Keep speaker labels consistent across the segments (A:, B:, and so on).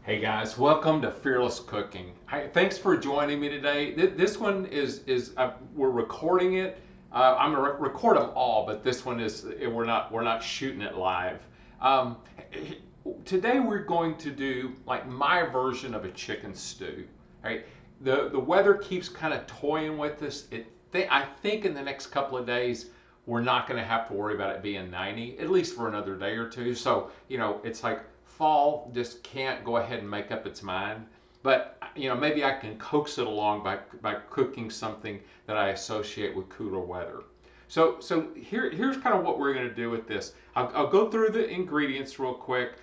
A: Hey guys, welcome to Fearless Cooking. Thanks for joining me today. This one is we're recording it. I'm gonna record them all, but this one is we're not shooting it live. Um, Today we're going to do like my version of a chicken stew. Right? The weather keeps kind of toying with us. I think in the next couple of days we're not going to have to worry about it being 90, at least for another day or two. So, it's like fall just can't go ahead and make up its mind. But, maybe I can coax it along by cooking something that I associate with cooler weather. So here's kind of what we're going to do with this. I'll go through the ingredients real quick.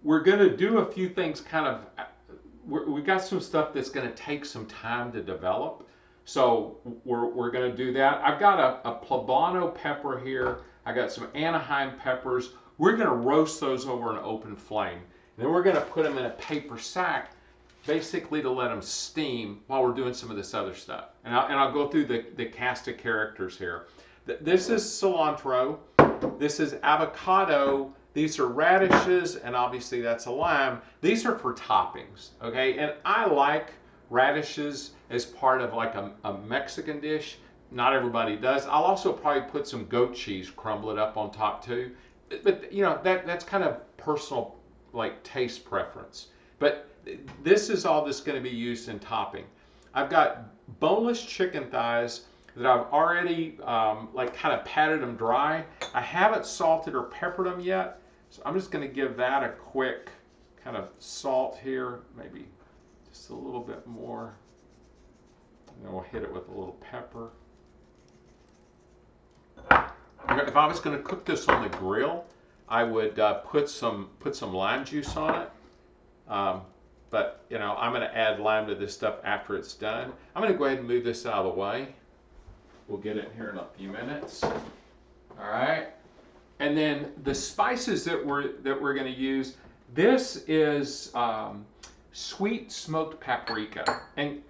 A: We're going to do a few things kind of, we got some stuff that's going to take some time to develop. So we're going to do that. I've got a poblano pepper here. I got some Anaheim peppers. We're going to roast those over an open flame. And then we're going to put them in a paper sack, basically to let them steam while we're doing some of this other stuff. And I'll go through the cast of characters here. This is cilantro. This is avocado. These are radishes, and obviously that's a lime. These are for toppings, okay? And I like radishes as part of like a Mexican dish. Not everybody does. I'll also probably put some goat cheese, crumble it up on top too. But that's kind of personal like taste preference. But this is all that's going to be used in topping. I've got boneless chicken thighs that I've already like kind of patted them dry. I haven't salted or peppered them yet. So I'm just going to give that a quick kind of salt here, maybe just a little bit more. And then we'll hit it with a little pepper. If I was going to cook this on the grill, I would put some lime juice on it. But I'm going to add lime to this stuff after it's done. I'm going to go ahead and move this out of the way. We'll get it here in a few minutes. All right. And then the spices that we're going to use. This is sweet smoked paprika, and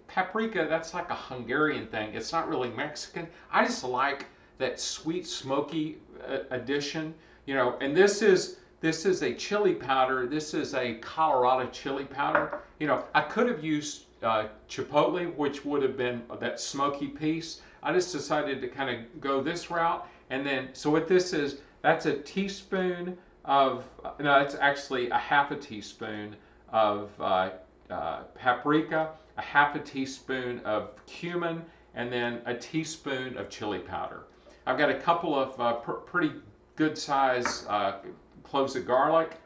A: paprika, that's like a Hungarian thing. It's not really Mexican. I just like that sweet smoky addition. And this is a chili powder. This is a Colorado chili powder. I could have used chipotle, which would have been that smoky piece. I just decided to kind of go this route. And then, so what this is, that's a teaspoon of, no, it's actually a half a teaspoon of paprika, a half a teaspoon of cumin, and then a teaspoon of chili powder. I've got a couple of pretty good size cloves of garlic,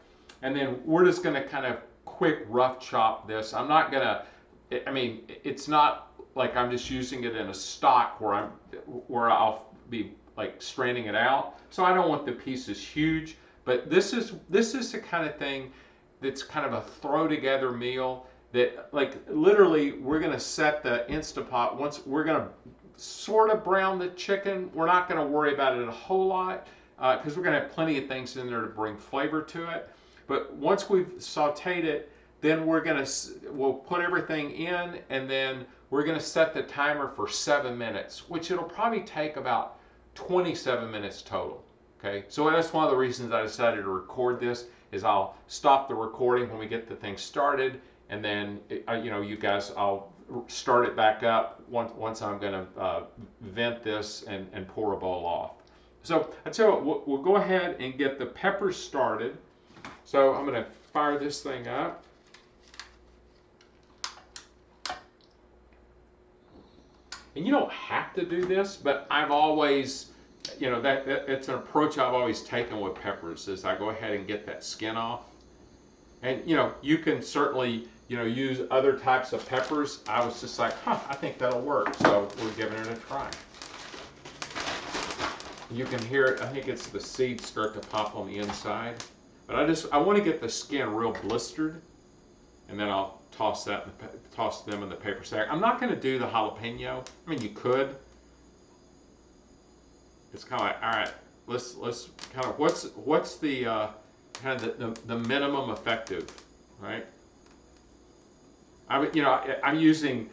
A: and then we're just going to kind of quick rough chop this. I'm not going to, it's not like I'm just using it in a stock where I'll be like straining it out. So I don't want the pieces huge, but this is the kind of thing that's kind of a throw together meal that like literally we're going to set the Instapot. Once we're going to sort of brown the chicken, we're not going to worry about it a whole lot because we're going to have plenty of things in there to bring flavor to it. But once we've sauteed it, then we'll put everything in, and then we're going to set the timer for 7 minutes, which it'll probably take about 27 minutes total. Okay, so that's one of the reasons I decided to record this. Is I'll stop the recording when we get the thing started, and then you guys, I'll start it back up once I'm going to vent this and pour a bowl off. So I tell you what, we'll go ahead and get the peppers started. So I'm going to fire this thing up. And you don't have to do this, but I've always, it's an approach I've always taken with peppers is I go ahead and get that skin off. And, you can certainly, use other types of peppers. I was just like, I think that'll work. So we're giving it a try. You can hear it. I think it's the seeds start to pop on the inside. But I want to get the skin real blistered. And then I'll toss them in the paper sack. I'm not going to do the jalapeno. I mean, you could. It's kind of like, all right, let's kind of what's the kind of the minimum effective, right? I'm using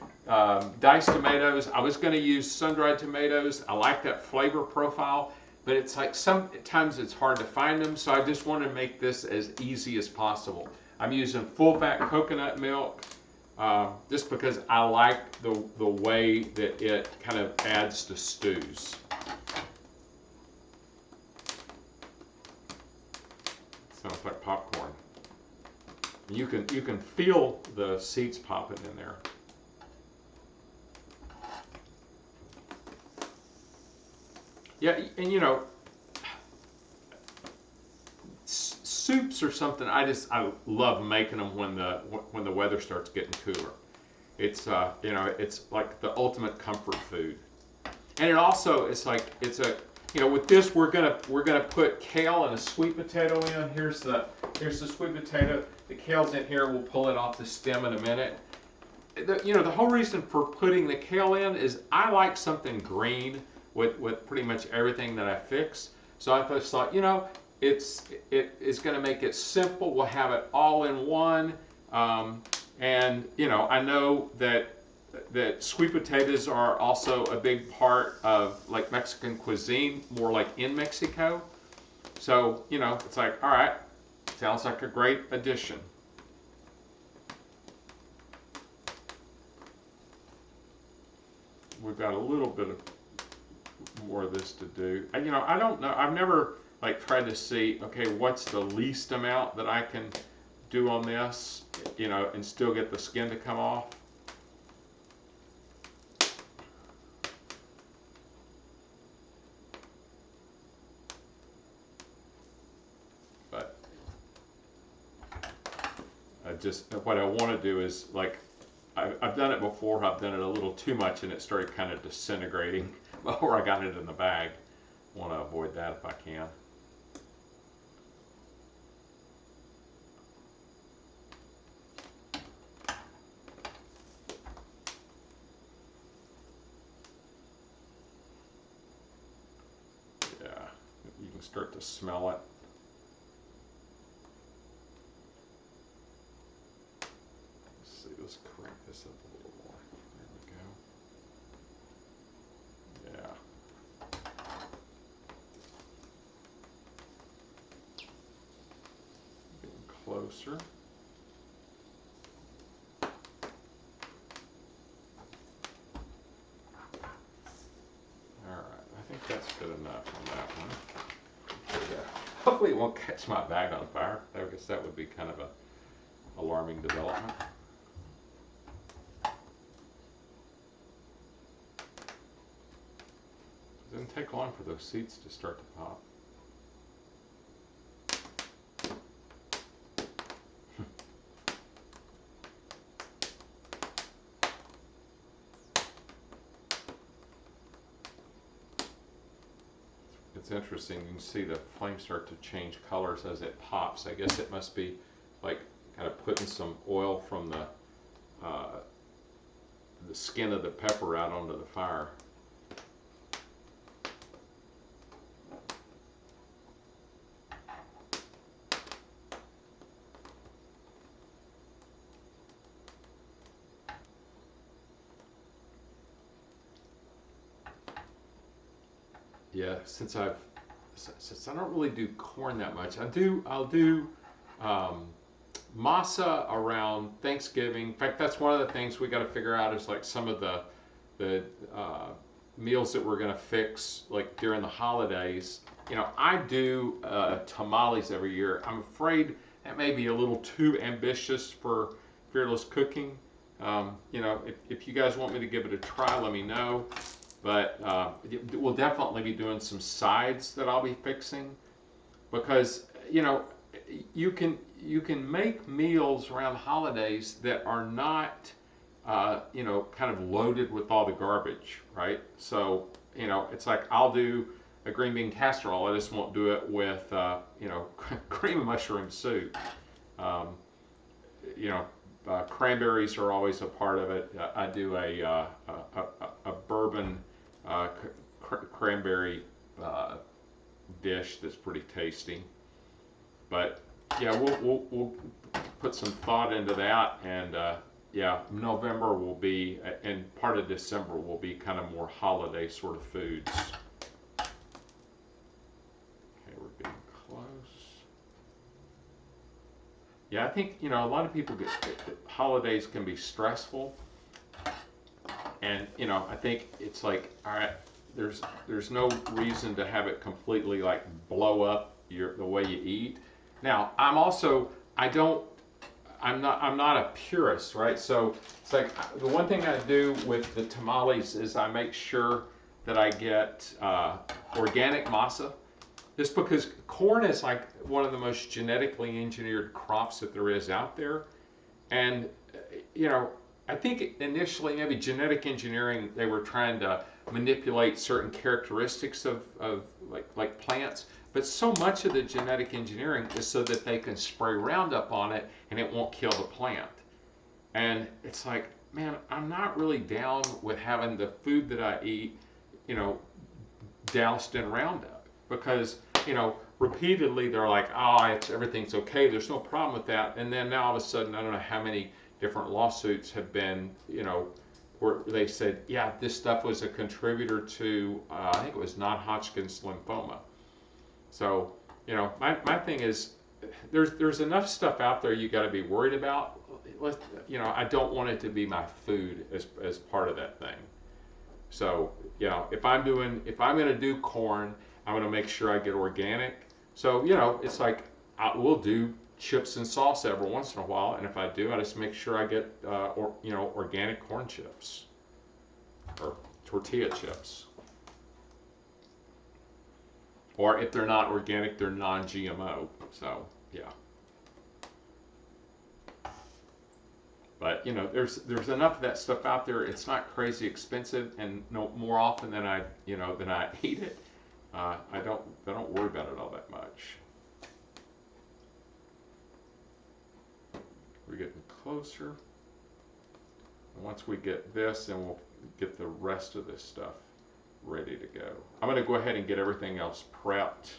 A: diced tomatoes. I was going to use sun-dried tomatoes. I like that flavor profile, but it's like sometimes it's hard to find them. So I just want to make this as easy as possible. I'm using full fat coconut milk just because I like the way that it kind of adds to stews. Sounds like popcorn. You can feel the seeds popping in there. Yeah, and you know, soups or something. I love making them when the weather starts getting cooler. It's you know, it's like the ultimate comfort food. And it also it's a you know, with this we're gonna put kale and a sweet potato in. Here's the sweet potato. The kale's in here. We'll pull it off the stem in a minute. You know, the whole reason for putting the kale in is I like something green with pretty much everything that I fix. So I just thought, you know, it is going to make it simple. We'll have it all in one. And you know, I know that sweet potatoes are also a big part of like Mexican cuisine, more like in Mexico. So you know, it's like, all right, sounds like a great addition. We've got a little bit of more of this to do. You know, I don't know. I've never like tried to see, okay, what's the least amount that I can do on this, you know, and still get the skin to come off. But what I want to do is like, I've done it before. I've done it a little too much, and it started kind of disintegrating before I got it in the bag. I want to avoid that if I can. Yeah, you can start to smell it. Let's crank this up a little more. There we go. Yeah. Getting closer. Alright, I think that's good enough on that one. Yeah. Hopefully it won't catch my bag on fire. I guess that would be kind of a alarming development. It doesn't take long for those seeds to start to pop. It's interesting. You can see the flame start to change colors as it pops. I guess it must be like kind of putting some oil from the skin of the pepper out onto the fire. Yeah, since I don't really do corn that much, I'll do masa around Thanksgiving. In fact, that's one of the things we got to figure out is like some of the meals that we're going to fix like during the holidays. You know, I do tamales every year. I'm afraid that may be a little too ambitious for Fearless Cooking. You know, if you guys want me to give it a try, let me know. But we'll definitely be doing some sides that I'll be fixing because you know you can make meals around holidays that are not you know, kind of loaded with all the garbage, right? So you know, it's like I'll do a green bean casserole. I just won't do it with you know, cream of mushroom soup. Um, you know, cranberries are always a part of it. I do a bourbon cranberry dish that's pretty tasty. But yeah, we'll put some thought into that, and yeah, November will be, and part of December will be kind of more holiday sort of foods. Okay, we're getting close. Yeah, I think, you know, a lot of people get holidays can be stressful, and you know, I think it's like, all right, there's no reason to have it completely like blow up the way you eat. Now, I don't I'm not a purist, right? So it's like the one thing I do with the tamales is I make sure that I get organic masa, just because corn is like one of the most genetically engineered crops that there is out there. And, you know, I think initially maybe genetic engineering, they were trying to manipulate certain characteristics of like plants. But so much of the genetic engineering is so that they can spray Roundup on it and it won't kill the plant. And it's like, man, I'm not really down with having the food that I eat, you know, doused in Roundup, because, you know, repeatedly they're like, oh, everything's okay, there's no problem with that. And then now all of a sudden, I don't know how many different lawsuits have been, you know, where they said, yeah, this stuff was a contributor to, I think it was non-Hodgkin's lymphoma. So, you know, my thing is, there's enough stuff out there you got to be worried about. You know, I don't want it to be my food as part of that thing. So, you know, if I'm going to do corn, I'm going to make sure I get organic. So, you know, it's like we'll do chips and salsa every once in a while, and if I do, I just make sure I get you know, organic corn chips or tortilla chips. Or if they're not organic, they're non-GMO. So, yeah. But, you know, there's enough of that stuff out there. It's not crazy expensive, and no more often than I eat it, I don't worry about it all that much. We're getting closer. And once we get this, then we'll get the rest of this stuff ready to go. I'm going to go ahead and get everything else prepped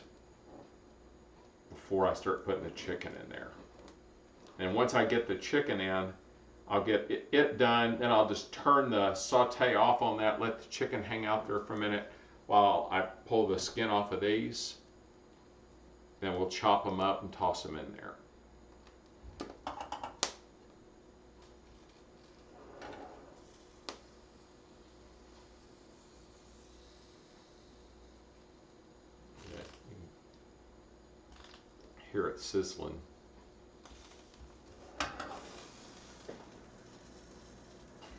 A: before I start putting the chicken in there. And once I get the chicken in, I'll get it done, then I'll just turn the saute off on that, let the chicken hang out there for a minute while I pull the skin off of these. Then we'll chop them up and toss them in there. Hear it sizzling.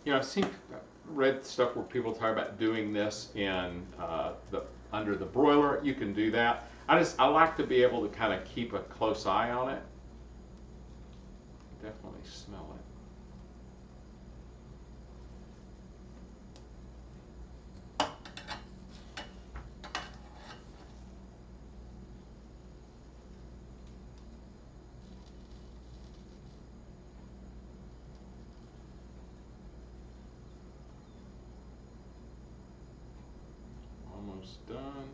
A: You know, read stuff where people talk about doing this in under the broiler. You can do that. I like to be able to kind of keep a close eye on it. Definitely smell it. Almost done.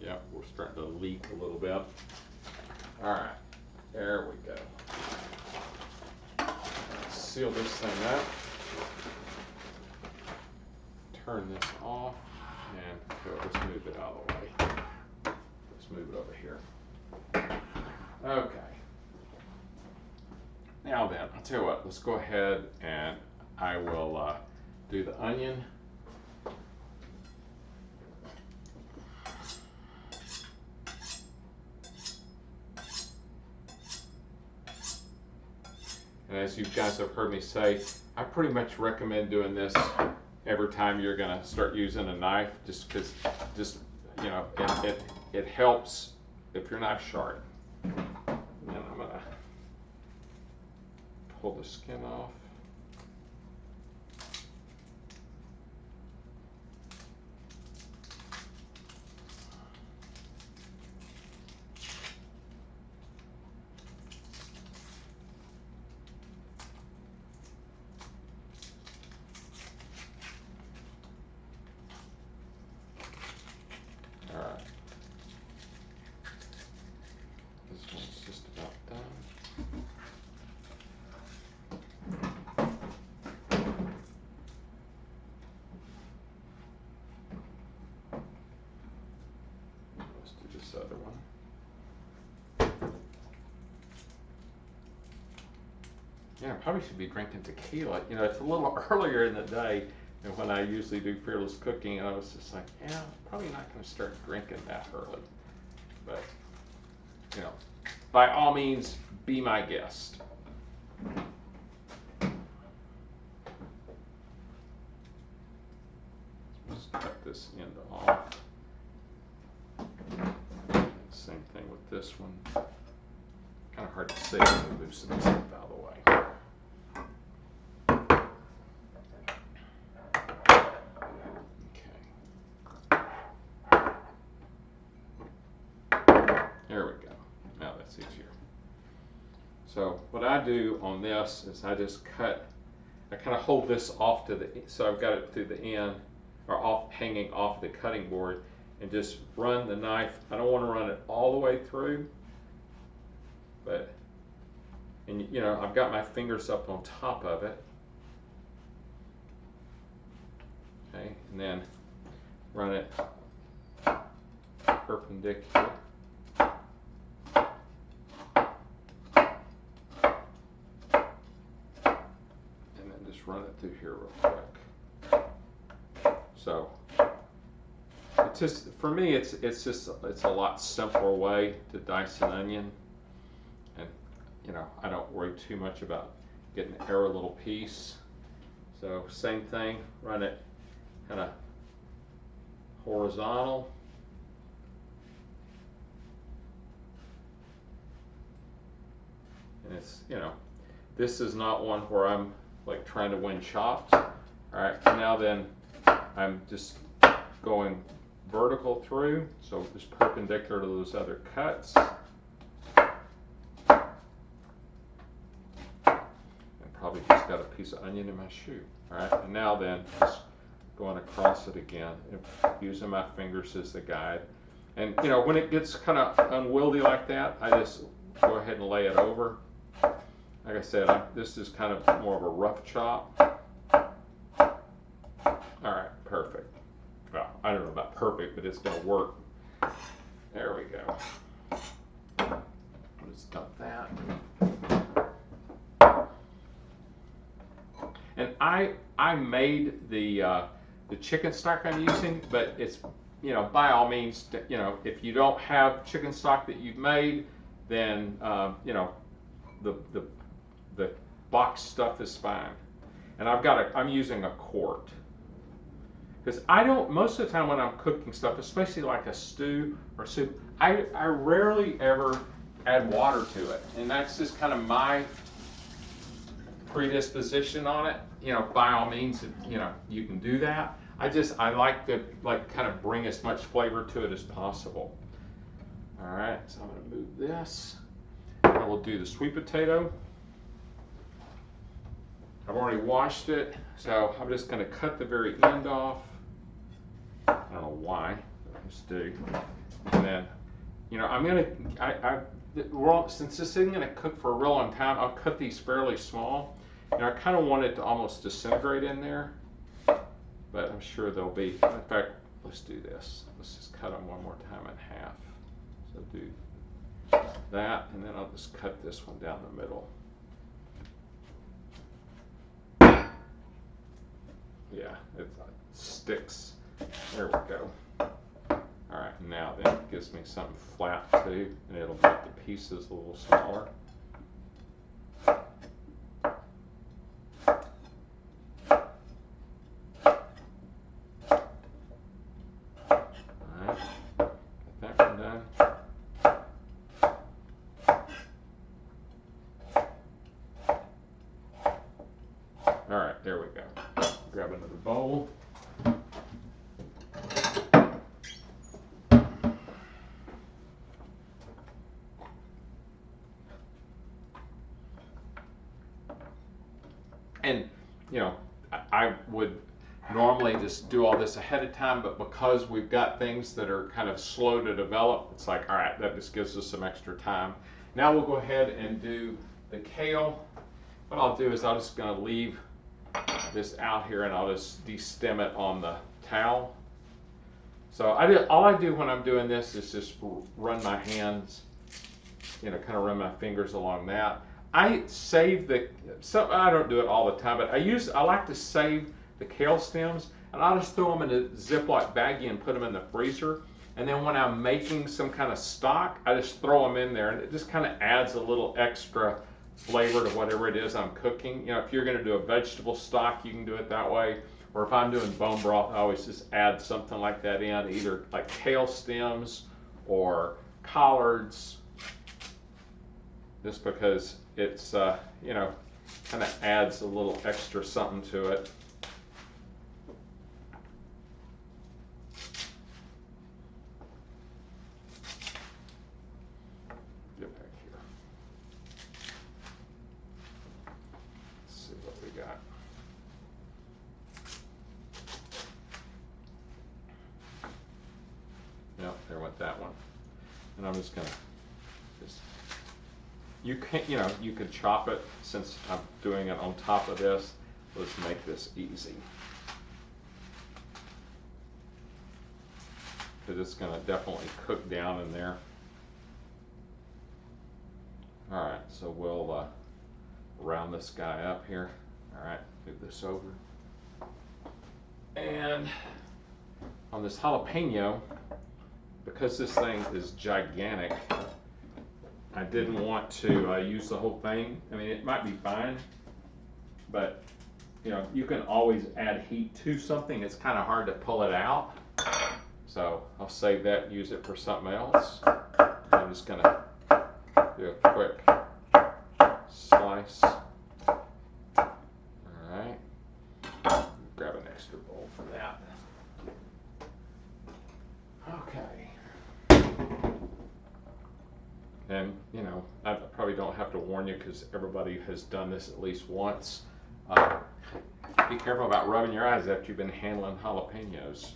A: Yeah, we're starting to leak a little bit. All right, there we go. Seal this thing up. Turn this off, and let's move it out of the way. Let's move it over here. Okay. Now then, I'll tell you what, let's go ahead and I will do the onion. And as you guys have heard me say, I pretty much recommend doing this every time you're going to start using a knife, just because, you know, it helps if your knife's sharp. And I'm going to pull the skin off. All right. This one's just about done. Yeah, I probably should be drinking tequila. You know, it's a little earlier in the day than when I usually do fearless cooking, and I was just like, yeah, I'm probably not going to start drinking that early. But, you know, by all means, be my guest. Just cut this end off. Same thing with this one. Kind of hard to see when we loosen this stuff out of the way. There we go. Now that's easier. So what I do on this is I just cut, I kind of hold this off to the, so I've got it through the end, or off, hanging off the cutting board, and just run the knife. I don't want to run it all the way through, but, and you know, I've got my fingers up on top of it. Okay, and then run it perpendicular. Run it through here real quick. So it's just, for me, it's a lot simpler way to dice an onion, and you know, I don't worry too much about getting every little piece. So same thing, run it kind of horizontal. And it's, you know, this is not one where I'm like trying to win chops. All right, now then I'm just going vertical through, so just perpendicular to those other cuts. And probably just got a piece of onion in my shoe. All right, and now then just going across it again, using my fingers as the guide. And you know, when it gets kind of unwieldy like that, I just go ahead and lay it over. Like I said, this is kind of more of a rough chop. All right, perfect. Well, I don't know about perfect, but it's going to work. There we go. I'll just dump that. And I made the chicken stock I'm using, but it's, you know, by all means, you know, if you don't have chicken stock that you've made, then you know, the box stuff is fine. And I'm using a quart. Because I don't, most of the time when I'm cooking stuff, especially like a stew or soup, I rarely ever add water to it. And that's just kind of my predisposition on it. You know, by all means, you know, you can do that. I like to kind of bring as much flavor to it as possible. All right, so I'm going to move this. I will do the sweet potato. I've already washed it, so I'm just going to cut the very end off. I don't know why, but I just do. And then, you know, I'm going to, since this isn't going to cook for a real long time, I'll cut these fairly small. And I kind of want it to almost disintegrate in there, but I'm sure they'll be. In fact, let's do this. Let's just cut them one more time in half. So do that, and then I'll just cut this one down the middle. Yeah, it sticks. There we go. All right, now then it gives me something flat too, and it'll make the pieces a little smaller. All right, there we go. Grab another bowl. And, you know, I would normally just do all this ahead of time, but because we've got things that are kind of slow to develop, it's like, all right, that just gives us some extra time. Now we'll go ahead and do the kale. What I'll do is I'm just going to leave this out here, and I'll just destem it on the towel. So all I do when I'm doing this is just run my hands, you know, kind of run my fingers along that. I save the, I don't do it all the time, but I like to save the kale stems, and I'll just throw them in a Ziploc baggie and put them in the freezer. And then when I'm making some kind of stock, I just throw them in there, and it just kind of adds a little extra flavor to whatever it is I'm cooking. You know, if you're going to do a vegetable stock, you can do it that way. Or if I'm doing bone broth, I always just add something like that in, either like kale stems or collards, just because it's, you know, kind of adds a little extra something to it. Get back here. Let's see what we got. Yep, there went that one. And I'm just gonna you can, you know, you could chop it. Since I'm doing it on top of this, let's make this easy, because it's going to definitely cook down in there. All right, so we'll round this guy up here. All right, move this over. And on this jalapeno, because this thing is gigantic, I didn't want to use the whole thing. I mean, it might be fine, but you know, you can always add heat to something. It's kind of hard to pull it out. So I'll save that and use it for something else. I'm just gonna do a quick slice. All right, grab an extra bowl for that. Okay. And, you know, I probably don't have to warn you, because everybody has done this at least once. Be careful about rubbing your eyes after you've been handling jalapenos.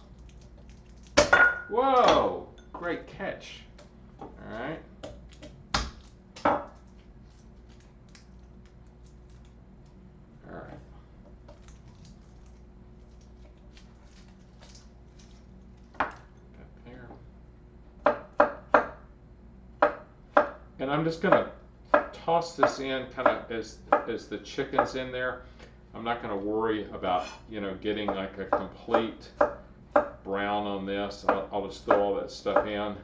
A: Whoa, great catch. All right. All right. And I'm just gonna toss this in kind of as the chicken's in there. I'm not gonna worry about, you know, getting like a complete brown on this. I'll just throw all that stuff in.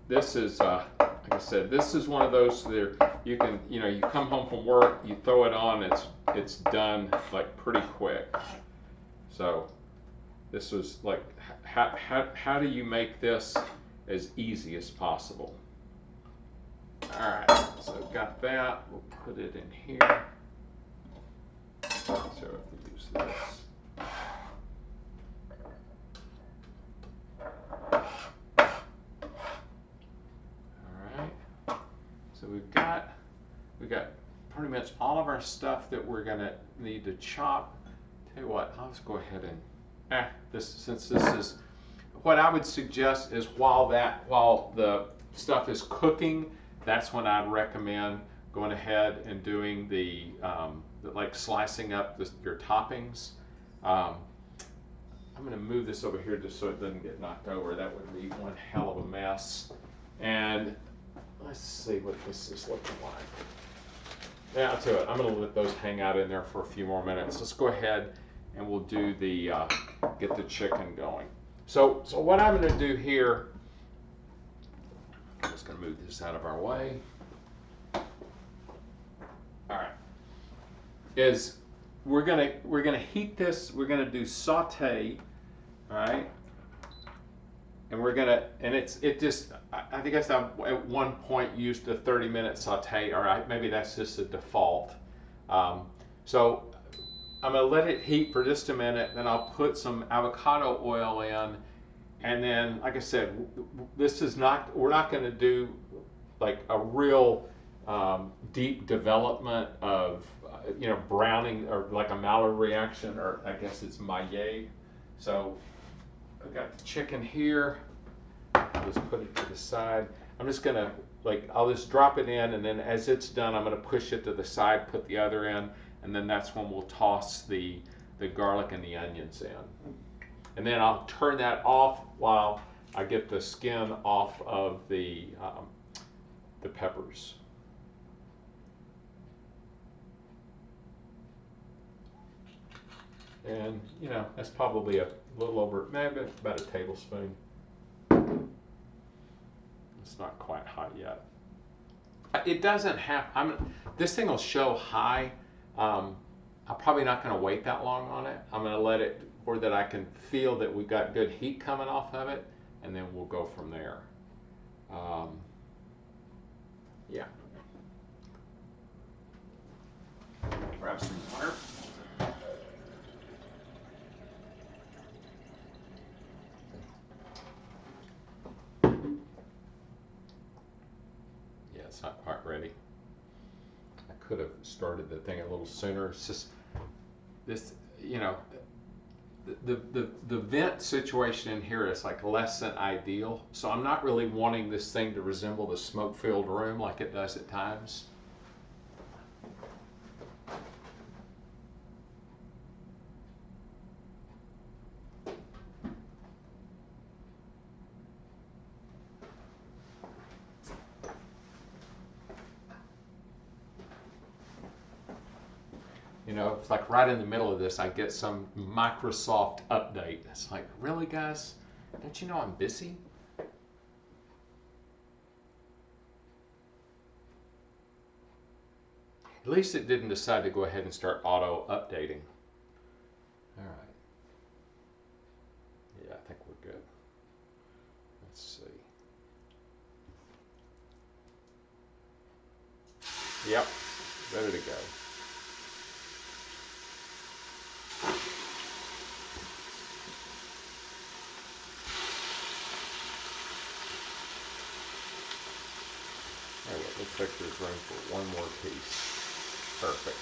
A: This is, like I said, this is one of those that you can, you know, you come home from work, you throw it on, it's done like pretty quick. So this was like, how do you make this as easy as possible? All right, so I've got that. We'll put it in here. So if we use this. All right. So we've got pretty much all of our stuff that we're gonna need to chop. Tell you what, I'll just go ahead and since this is, what I would suggest is while the stuff is cooking, that's when I'd recommend going ahead and doing the like slicing up your toppings. I'm going to move this over here just so it doesn't get knocked over. That would be one hell of a mess. And let's see what this is looking like. Yeah, I'll tell you what, I'm going to let those hang out in there for a few more minutes. Let's go ahead and we'll do the get the chicken going. So what I'm going to do here, I'm just going to move this out of our way. All right, is we're gonna heat this. We're gonna do saute, all right, and I think I at one point used a 30-minute saute. All right, maybe that's just a default. So I'm gonna let it heat for just a minute, then I'll put some avocado oil in, and then, like I said, we're not gonna do like a real deep development of you know, browning or like a Maillard reaction, or I guess it's Maillard. So I've got the chicken here. I'll just put it to the side. I'm just gonna I'll just drop it in, and then as it's done, I'm gonna push it to the side, put the other in, and then that's when we'll toss the garlic and the onions in. And then I'll turn that off while I get the skin off of the peppers. And, you know, that's probably a little over, maybe about a tablespoon. It's not quite hot yet. It doesn't have, this thing will show high. I'm probably not going to wait that long on it. I'm going to let it, or that I can feel that we've got good heat coming off of it, and then we'll go from there. Yeah. Grab some water. Yeah, it's not quite ready. I could have started the thing a little sooner. It's just this, you know, the vent situation in here is like less than ideal. So I'm not really wanting this thing to resemble the smoke-filled room like it does at times. You know, it's like right in the middle of this, I get some Microsoft update. It's like, really, guys? Don't you know I'm busy? At least it didn't decide to go ahead and start auto updating. All right. Yeah, I think we're good. Let's see. Yep, ready to go. All right, looks like there's room for one more piece. Perfect.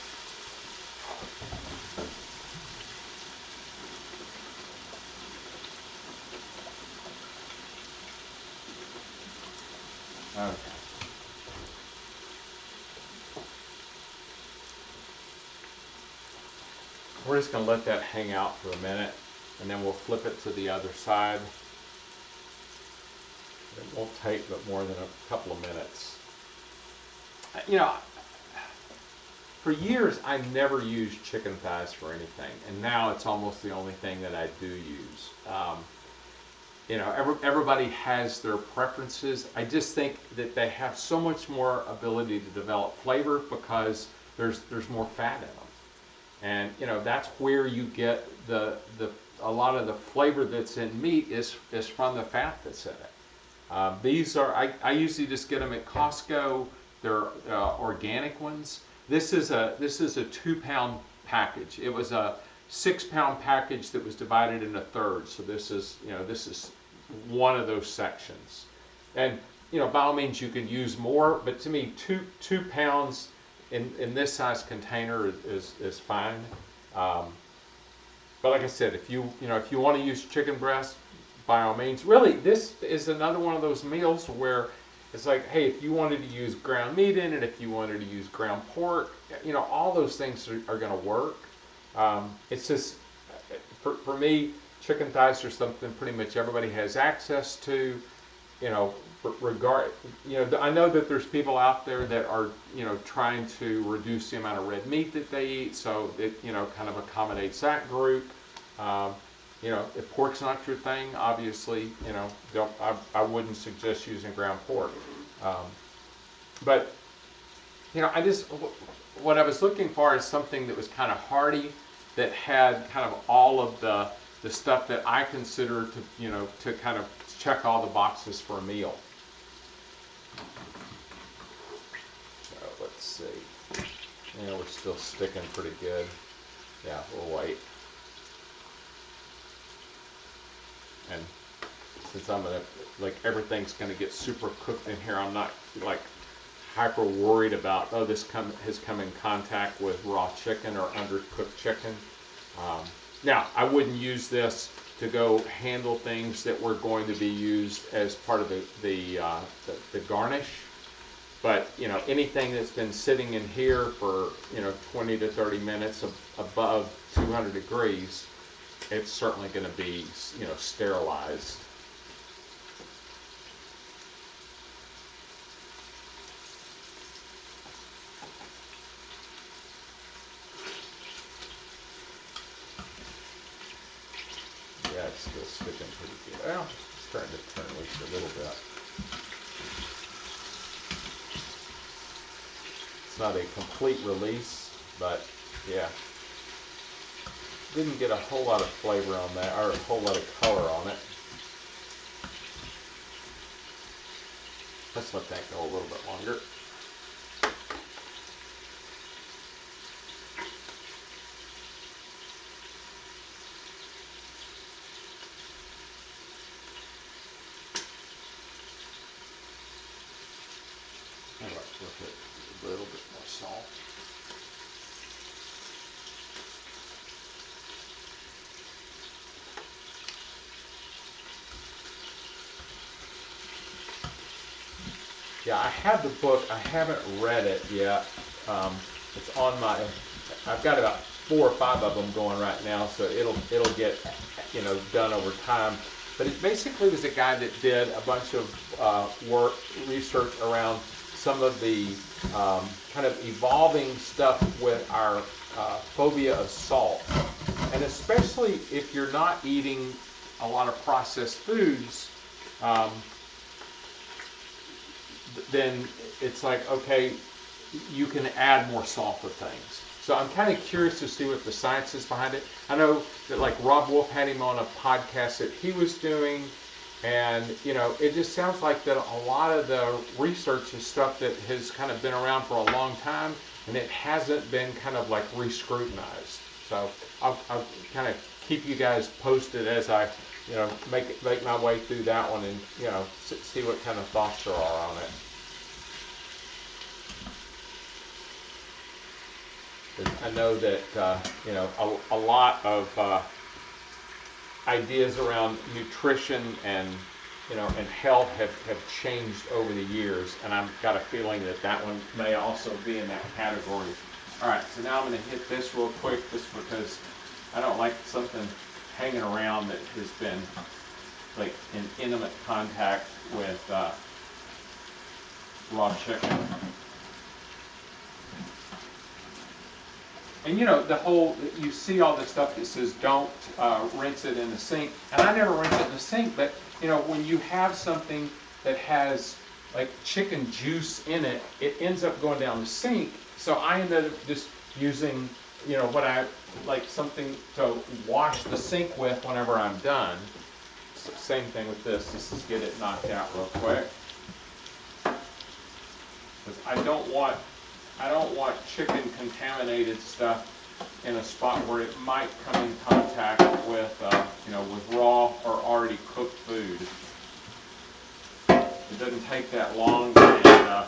A: Okay. We're just going to let that hang out for a minute, and then we'll flip it to the other side. It won't take but more than a couple of minutes. You know, for years I never used chicken thighs for anything, and now it's almost the only thing that I do use. You know, everybody has their preferences. I just think that they have so much more ability to develop flavor because there's more fat in them. And you know, that's where you get a lot of the flavor that's in meat is from the fat that's in it. These are, I usually just get them at Costco. They're organic ones. This is a 2-pound package. It was a 6-pound package that was divided into thirds. So this is, you know, this is one of those sections. And you know, by all means you can use more, but to me, two pounds in this size container is fine. But like I said, if you want to use chicken breast, by all means. Really, this is another one of those meals where it's like, hey, if you wanted to use ground meat in it, if you wanted to use ground pork, you know, all those things are going to work. It's just, for me, chicken thighs are something pretty much everybody has access to. You know, I know that there's people out there that are, you know, trying to reduce the amount of red meat that they eat, so it, you know, kind of accommodates that group. You know, if pork's not your thing, obviously, you know, I wouldn't suggest using ground pork. But, you know, what I was looking for is something that was kind of hearty, that had kind of all of the stuff that I consider to, you know, to kind of check all the boxes for a meal. So let's see. Yeah, we're still sticking pretty good. Yeah, we'll wait. And since I'm gonna, like, everything's gonna get super cooked in here, I'm not like hyper worried about, oh, this has come in contact with raw chicken or undercooked chicken. Now, I wouldn't use this to go handle things that were going to be used as part of the garnish. But you know, anything that's been sitting in here for, you know, 20 to 30 minutes above 200 degrees, it's certainly going to be, you know, sterilized. that's still sticking pretty good. Well, it's starting to turn loose a little bit. It's not a complete release, but yeah. Didn't get a whole lot of flavor on that, or a whole lot of color on it. Let's let that go a little bit longer. All right, we'll put a little bit more salt. Yeah, I have the book. I haven't read it yet. It's on my. I've got about 4 or 5 of them going right now, so it'll get done over time. But it basically was a guy that did a bunch of research around some of the kind of evolving stuff with our phobia of salt, and especially if you're not eating a lot of processed foods. Then it's like, okay, you can add more salt to things. So I'm kind of curious to see what the science is behind it. I know that like Rob Wolf had him on a podcast that he was doing, and it just sounds like that a lot of the research is stuff that has kind of been around for a long time, and it hasn't been kind of like re-scrutinized. So I'll kind of keep you guys posted as I make my way through that one, and see what kind of thoughts there are on it. I know that a lot of ideas around nutrition and and health have changed over the years, and I've got a feeling that that one may also be in that category. All right, so now I'm going to hit this real quick, just because I don't like something hanging around that has been like in intimate contact with raw chicken. And you see all this stuff that says don't rinse it in the sink. And I never rinse it in the sink, but when you have something that has like chicken juice in it, it ends up going down the sink. So I ended up just using, what I like, something to wash the sink with whenever I'm done. So same thing with this. Let's just get it knocked out real quick. Because I don't want chicken contaminated stuff in a spot where it might come in contact with, with raw or already cooked food. It doesn't take that long, and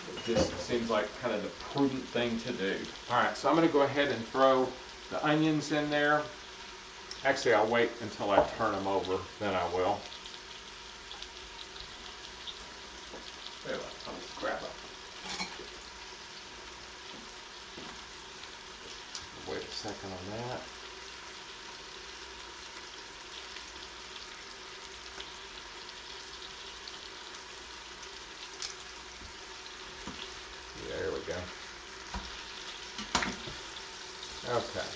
A: it just seems like kind of the prudent thing to do. All right, so I'm going to go ahead and throw the onions in there. Actually, I'll wait until I turn them over, then I will. Anyway, I'll just grab them. Wait a second on that. Yeah, there we go. Okay.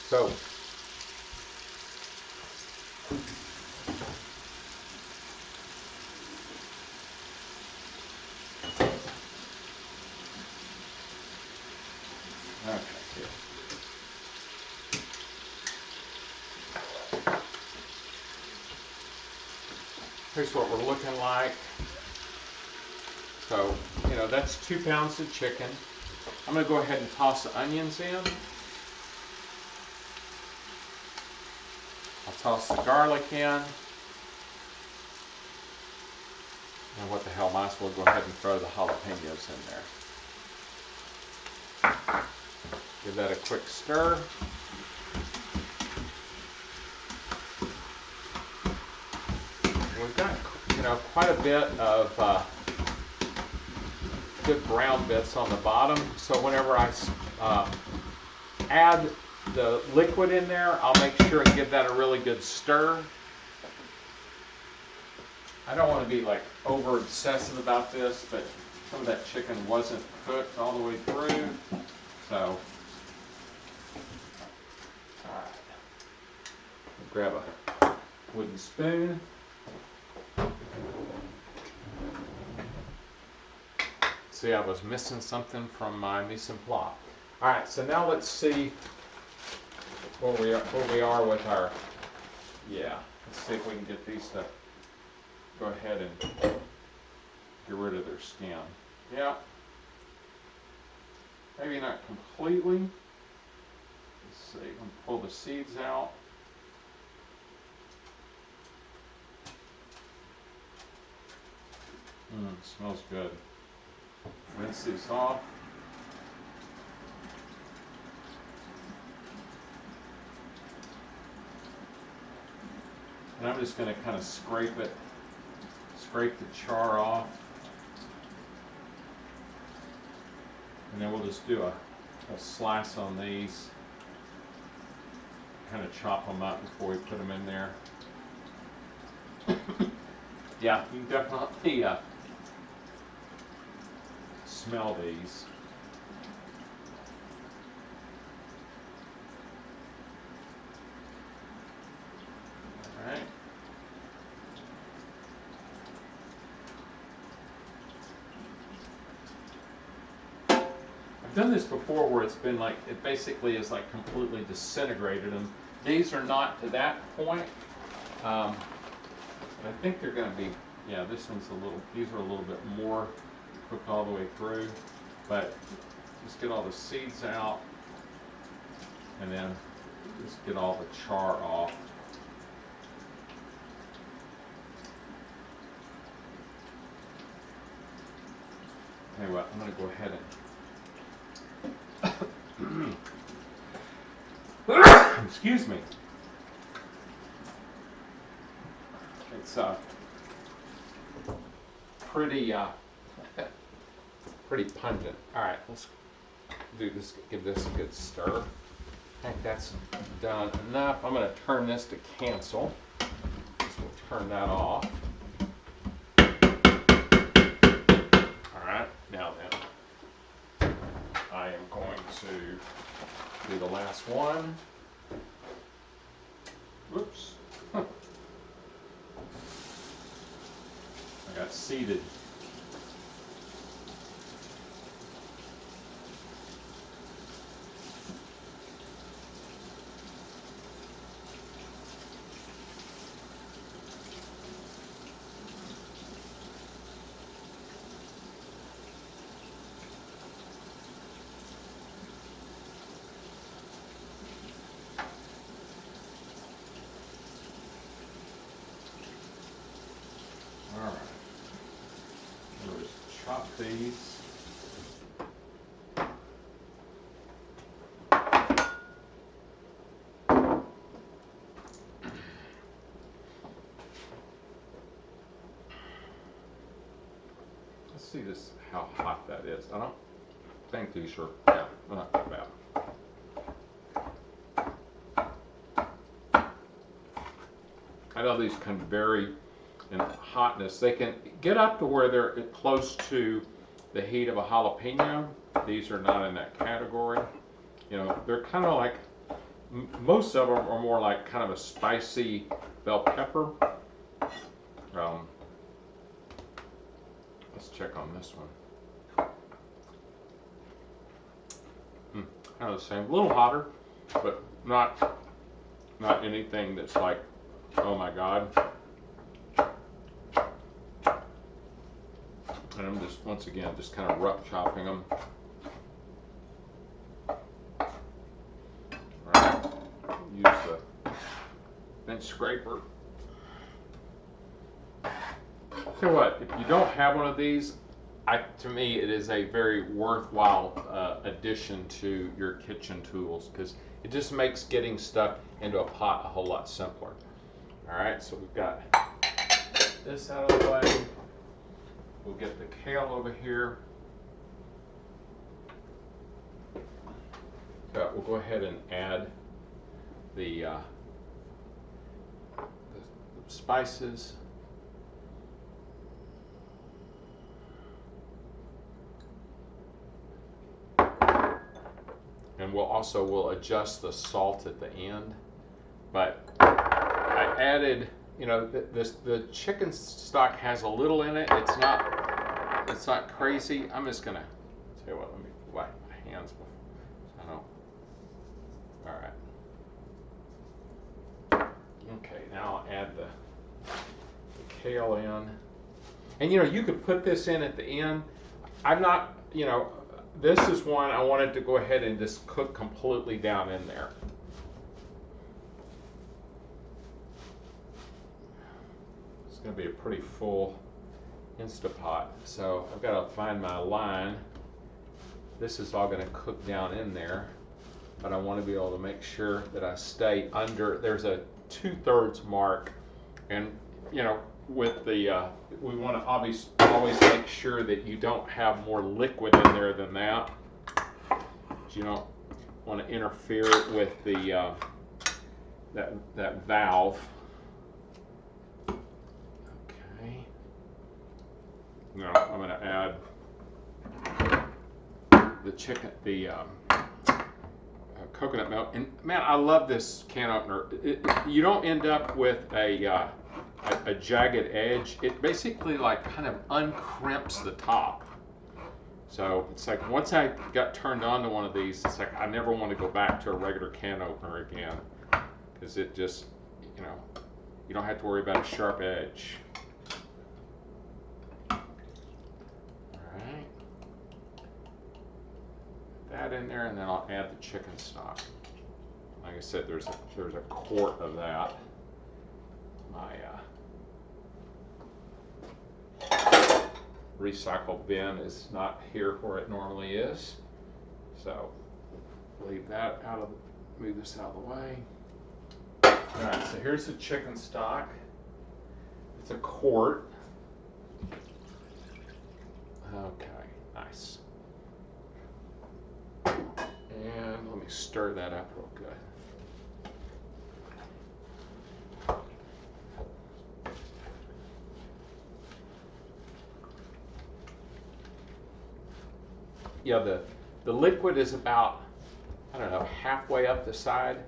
A: So okay, here. Here's what we're looking like. So, that's 2 pounds of chicken. I'm going to go ahead and toss the onions in. I'll toss the garlic in. And what the hell, might as well go ahead and throw the jalapenos in there. Give that a quick stir. We've got, quite a bit of good brown bits on the bottom. So whenever I add the liquid in there, I'll make sure and give that a really good stir. I don't want to be like over obsessive about this, but some of that chicken wasn't cooked all the way through. So, all right. Grab a wooden spoon. See, I was missing something from my mise en place. All right, so now let's see where we are with our, yeah, let's see if we can get these to go ahead and get rid of their skin. Yeah, maybe not completely. Let's see, I'm gonna pull the seeds out. Smells good. Rinse these off. And I'm just going to kind of scrape the char off. And then we'll just do a slice on these. Kind of chop them up before we put them in there. Yeah, you can definitely smell these. All right. I've done this before where it's been like, it basically is like completely disintegrated, and these are not to that point. But I think they're going to be, yeah, this one's these are a little bit more cooked all the way through, but just get all the seeds out, and then just get all the char off. Anyway, I'm going to go ahead and excuse me. It's pretty pretty pungent. All right, let's do this. Give this a good stir. I think that's done enough. I'm going to turn this to cancel. So we'll turn that off. All right, now then, I am going to do the last one. Whoops. I got seeded. All right. We'll just chop these. Let's see this, how hot that is. I don't think these are, yeah, not too bad. I know these can vary in hotness. They can get up to where they're close to the heat of a jalapeno. These are not in that category. You know, they're kind of like, most of them are more like kind of a spicy bell pepper. Let's check on this one. Kind of the same, a little hotter, but not anything that's like, oh my God. And I'm just, once again, just kind of rough chopping them. All right, use the bench scraper. So what, if you don't have one of these, to me it is a very worthwhile addition to your kitchen tools, because it just makes getting stuff into a pot a whole lot simpler. All right, so we've got this out of the way. We'll get the kale over here. We'll go ahead and add the spices. And we'll adjust the salt at the end. But I added you know, the chicken stock has a little in it. It's not crazy. I'm just gonna tell you what. Let me wipe my hands before. I don't. All right. Okay. Now I'll add the kale in, and you know, you could put this in at the end. I'm not. You know, this is one I wanted to go ahead and just cook completely down in there. It's going to be a pretty full Instapot, so I've got to find my line. This is all going to cook down in there, but I want to be able to make sure that I stay under. There's a 2/3 mark, and you know, with the we want to always make sure that you don't have more liquid in there than that. You don't want to interfere with the that valve. Okay. Now I'm going to add the chicken, the coconut milk, and man, I love this can opener. You don't end up with a jagged edge. It basically like kind of uncrimps the top. So it's like once I got turned on to one of these, it's like I never want to go back to a regular can opener again, because it just, you know, you don't have to worry about a sharp edge. All right, that in there, and then I'll add the chicken stock. Like I said, there's a quart of that. My recycle bin is not here where it normally is, so leave that out of the, move this out of the way. All right, so here's the chicken stock. It's a quart. Okay, nice. And let me stir that up real good. Yeah, the liquid is about, I don't know, halfway up the side,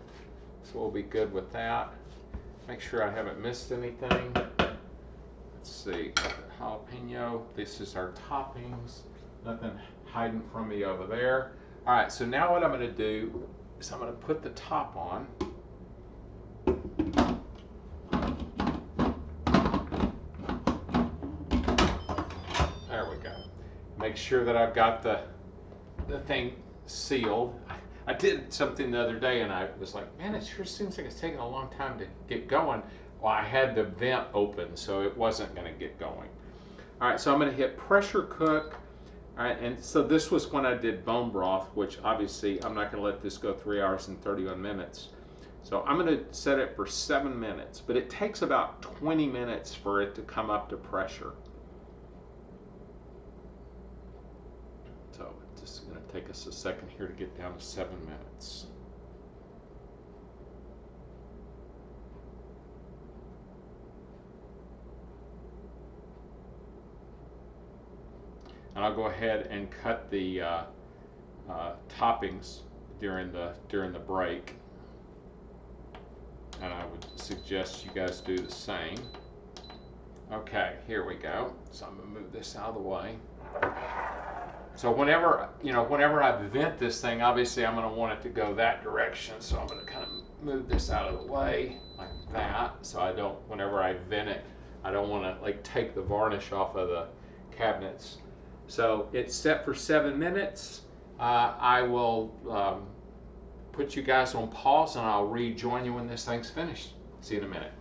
A: so we'll be good with that. Make sure I haven't missed anything. Let's see, got the jalapeno. This is our toppings. Nothing hiding from me over there. All right, so now what I'm going to do is I'm going to put the top on. There we go. Make sure that I've got the thing sealed. I did something the other day and I was like, man, it sure seems like it's taking a long time to get going. Well, I had the vent open, so it wasn't going to get going. All right, so I'm going to hit pressure cook. All right, and so this was when I did bone broth, which obviously I'm not going to let this go 3 hours and 31 minutes. So I'm going to set it for 7 minutes, but it takes about 20 minutes for it to come up to pressure. So it's going to take us a second here to get down to 7 minutes. And I'll go ahead and cut the toppings during the break. And I would suggest you guys do the same. Okay, here we go. So I'm going to move this out of the way. So whenever I vent this thing, obviously I'm going to want it to go that direction. So I'm going to kind of move this out of the way like that. So I don't, whenever I vent it, I don't want to like take the varnish off of the cabinets. So it's set for 7 minutes. I will put you guys on pause and I'll rejoin you when this thing's finished. See you in a minute.